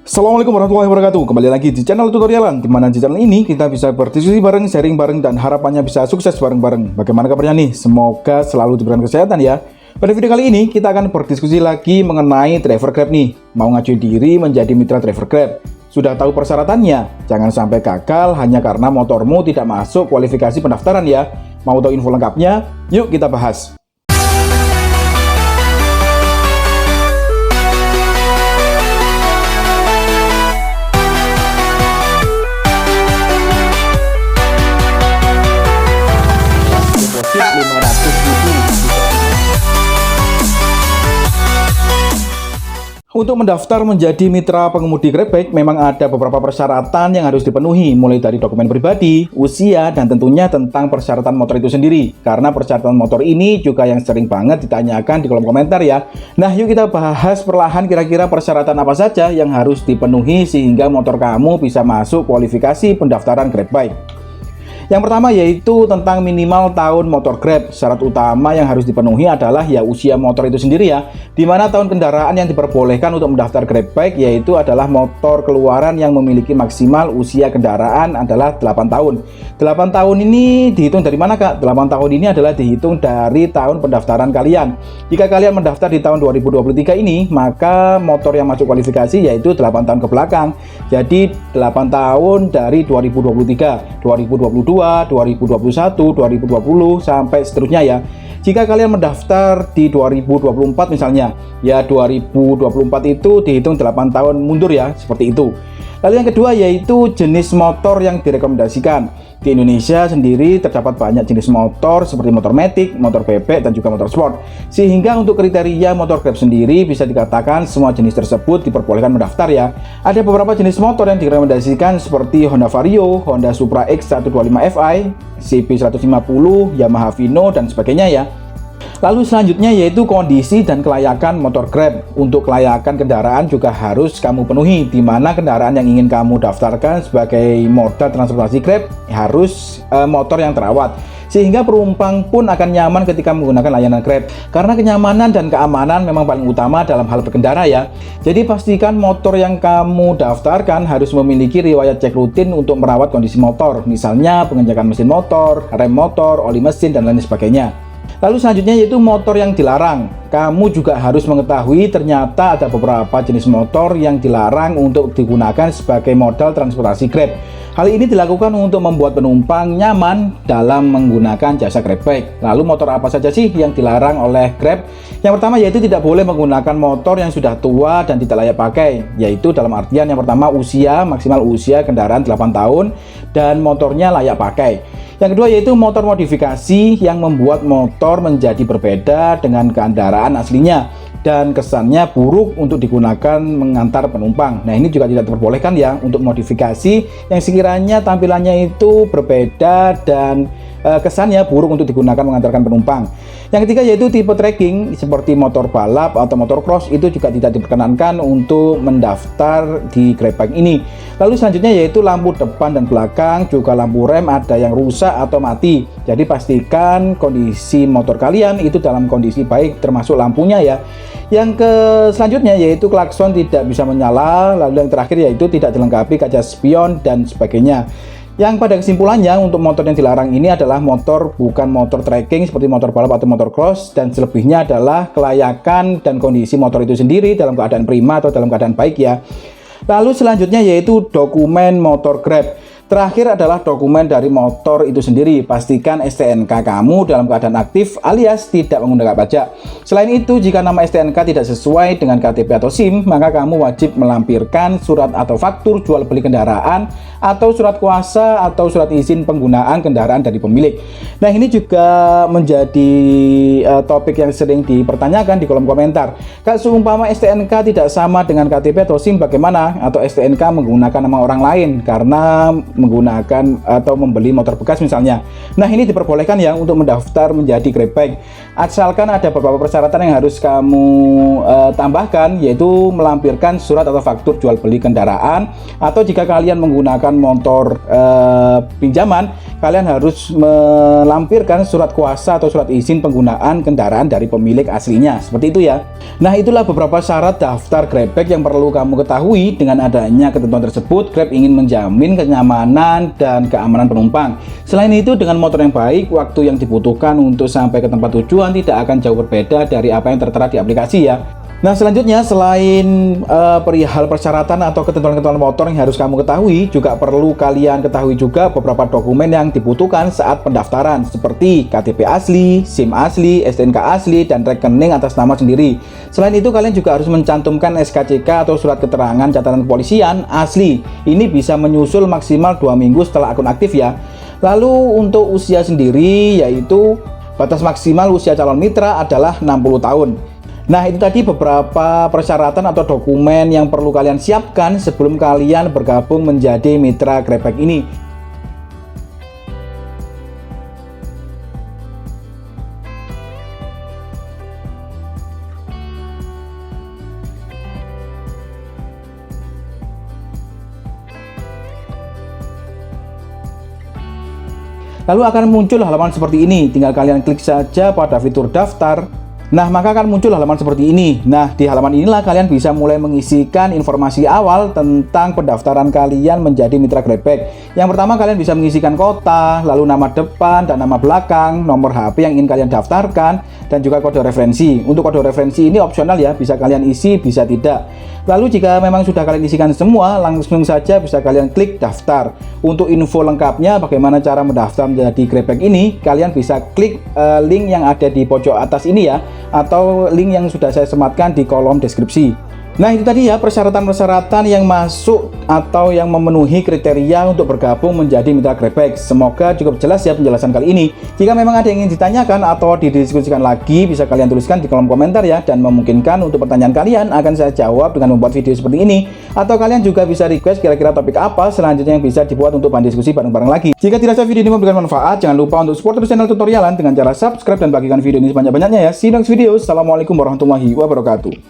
Assalamualaikum warahmatullahi wabarakatuh. Kembali lagi di channel tutorialan, di mana di channel ini kita bisa berdiskusi bareng, sharing bareng, dan harapannya bisa sukses bareng-bareng. Bagaimana kabarnya nih? Semoga selalu diberikan kesehatan ya. Pada video kali ini kita akan berdiskusi lagi mengenai driver Grab nih. Mau ngajuin diri menjadi mitra driver Grab. Sudah tahu persyaratannya? Jangan sampai gagal hanya karena motormu tidak masuk kualifikasi pendaftaran ya. Mau tahu info lengkapnya? Yuk kita bahas. Untuk mendaftar menjadi mitra pengemudi GrabBike memang ada beberapa persyaratan yang harus dipenuhi, mulai dari dokumen pribadi, usia, dan tentunya tentang persyaratan motor itu sendiri. Karena persyaratan motor ini juga yang sering banget ditanyakan di kolom komentar ya. Nah, yuk kita bahas perlahan kira-kira persyaratan apa saja yang harus dipenuhi sehingga motor kamu bisa masuk kualifikasi pendaftaran GrabBike. Yang pertama yaitu tentang minimal tahun motor Grab. Syarat utama yang harus dipenuhi adalah ya usia motor itu sendiri ya. Dimana tahun kendaraan yang diperbolehkan untuk mendaftar GrabBike yaitu adalah motor keluaran yang memiliki maksimal usia kendaraan adalah 8 tahun. 8 tahun ini dihitung dari mana Kak? 8 tahun ini adalah dihitung dari tahun pendaftaran kalian. Jika kalian mendaftar di tahun 2023 ini, maka motor yang masuk kualifikasi yaitu 8 tahun ke belakang. Jadi 8 tahun dari 2023, 2022, 2021, 2020 sampai seterusnya ya. Jika kalian mendaftar di 2024 misalnya, ya 2024 itu dihitung 8 tahun mundur ya, seperti itu. Lalu yang kedua yaitu jenis motor yang direkomendasikan. Di Indonesia sendiri terdapat banyak jenis motor seperti motor matic, motor bebek, dan juga motor sport. Sehingga untuk kriteria motor Grab sendiri bisa dikatakan semua jenis tersebut diperbolehkan mendaftar ya. Ada beberapa jenis motor yang direkomendasikan seperti Honda Vario, Honda Supra X125Fi, CB150, Yamaha Vino, dan sebagainya ya. Lalu selanjutnya yaitu kondisi dan kelayakan motor Grab. Untuk kelayakan kendaraan juga harus kamu penuhi, di mana kendaraan yang ingin kamu daftarkan sebagai moda transportasi Grab harus motor yang terawat, sehingga penumpang pun akan nyaman ketika menggunakan layanan Grab. Karena kenyamanan dan keamanan memang paling utama dalam hal berkendara ya. Jadi pastikan motor yang kamu daftarkan harus memiliki riwayat cek rutin untuk merawat kondisi motor, misalnya pengecekan mesin motor, rem motor, oli mesin, dan lain sebagainya. Lalu selanjutnya yaitu motor yang dilarang. Kamu juga harus mengetahui ternyata ada beberapa jenis motor yang dilarang untuk digunakan sebagai modal transportasi Grab. Hal ini dilakukan untuk membuat penumpang nyaman dalam menggunakan jasa GrabBike. Lalu motor apa saja sih yang dilarang oleh Grab? Yang pertama yaitu tidak boleh menggunakan motor yang sudah tua dan tidak layak pakai. Yaitu dalam artian yang pertama maksimal usia kendaraan 8 tahun dan motornya layak pakai. Yang kedua yaitu motor modifikasi yang membuat motor menjadi berbeda dengan kendaraan aslinya dan kesannya buruk untuk digunakan mengantar penumpang. Nah, ini juga tidak diperbolehkan ya untuk modifikasi yang sekiranya tampilannya itu berbeda dan kesannya buruk untuk digunakan mengantarkan penumpang. Yang ketiga yaitu tipe trekking seperti motor balap atau motor cross itu juga tidak diperkenankan untuk mendaftar di GrabBike ini. Lalu selanjutnya yaitu lampu depan dan belakang, juga lampu rem ada yang rusak atau mati. Jadi pastikan kondisi motor kalian itu dalam kondisi baik termasuk lampunya ya. Yang selanjutnya yaitu klakson tidak bisa menyala. Lalu yang terakhir yaitu tidak dilengkapi kaca spion dan sebagainya. Yang pada kesimpulannya untuk motor yang dilarang ini adalah motor bukan motor trekking seperti motor balap atau motor cross, dan selebihnya adalah kelayakan dan kondisi motor itu sendiri dalam keadaan prima atau dalam keadaan baik ya. Lalu selanjutnya yaitu dokumen motor Grab. Terakhir adalah dokumen dari motor itu sendiri. Pastikan STNK kamu dalam keadaan aktif alias tidak menggunakan pajak. Selain itu, jika nama STNK tidak sesuai dengan KTP atau SIM, maka kamu wajib melampirkan surat atau faktur jual beli kendaraan atau surat kuasa atau surat izin penggunaan kendaraan dari pemilik. Nah, ini juga menjadi topik yang sering dipertanyakan di kolom komentar. Kak, seumpama STNK tidak sama dengan KTP atau SIM bagaimana? Atau STNK menggunakan nama orang lain karena menggunakan atau membeli motor bekas misalnya. Nah, ini diperbolehkan ya untuk mendaftar menjadi GrabBike. Asalkan ada beberapa persyaratan yang harus kamu tambahkan, yaitu melampirkan surat atau faktur jual beli kendaraan, atau jika kalian menggunakan mendaftarkan motor pinjaman, kalian harus melampirkan surat kuasa atau surat izin penggunaan kendaraan dari pemilik aslinya. Seperti itu ya. Nah, itulah beberapa syarat daftar GrabBike yang perlu kamu ketahui. Dengan adanya ketentuan tersebut, Grab ingin menjamin kenyamanan dan keamanan penumpang. Selain itu, dengan motor yang baik, waktu yang dibutuhkan untuk sampai ke tempat tujuan tidak akan jauh berbeda dari apa yang tertera di aplikasi ya. Nah, selanjutnya selain perihal persyaratan atau ketentuan-ketentuan motor yang harus kamu ketahui, juga perlu kalian ketahui juga beberapa dokumen yang dibutuhkan saat pendaftaran, seperti KTP asli, SIM asli, STNK asli, dan rekening atas nama sendiri. Selain itu, kalian juga harus mencantumkan SKCK atau surat keterangan catatan kepolisian asli. Ini bisa menyusul maksimal 2 minggu setelah akun aktif ya. Lalu untuk usia sendiri, yaitu batas maksimal usia calon mitra adalah 60 tahun. Nah, itu tadi beberapa persyaratan atau dokumen yang perlu kalian siapkan sebelum kalian bergabung menjadi mitra GrabBike ini. Lalu akan muncul halaman seperti ini, tinggal kalian klik saja pada fitur daftar. Nah, maka akan muncul halaman seperti ini. Nah, di halaman inilah kalian bisa mulai mengisikan informasi awal tentang pendaftaran kalian menjadi mitra GrabBike. Yang pertama, kalian bisa mengisikan kota, lalu nama depan dan nama belakang, nomor HP yang ingin kalian daftarkan, dan juga kode referensi. Untuk kode referensi ini opsional ya, bisa kalian isi, bisa tidak. Lalu jika memang sudah kalian isikan semua, langsung saja bisa kalian klik daftar. Untuk info lengkapnya bagaimana cara mendaftar menjadi GrabBike ini, kalian bisa klik link yang ada di pojok atas ini ya, atau link yang sudah saya sematkan di kolom deskripsi. Nah, itu tadi ya persyaratan-persyaratan yang masuk atau yang memenuhi kriteria untuk bergabung menjadi mitra GrabBike. Semoga cukup jelas ya penjelasan kali ini. Jika memang ada yang ingin ditanyakan atau didiskusikan lagi, bisa kalian tuliskan di kolom komentar ya, dan memungkinkan untuk pertanyaan kalian akan saya jawab dengan membuat video seperti ini. Atau kalian juga bisa request kira-kira topik apa selanjutnya yang bisa dibuat untuk bahan diskusi bareng-bareng lagi. Jika dirasa video ini memberikan manfaat, jangan lupa untuk support terus channel tutorialan dengan cara subscribe dan bagikan video ini sebanyak-banyaknya ya. See you next video. Assalamualaikum warahmatullahi wabarakatuh.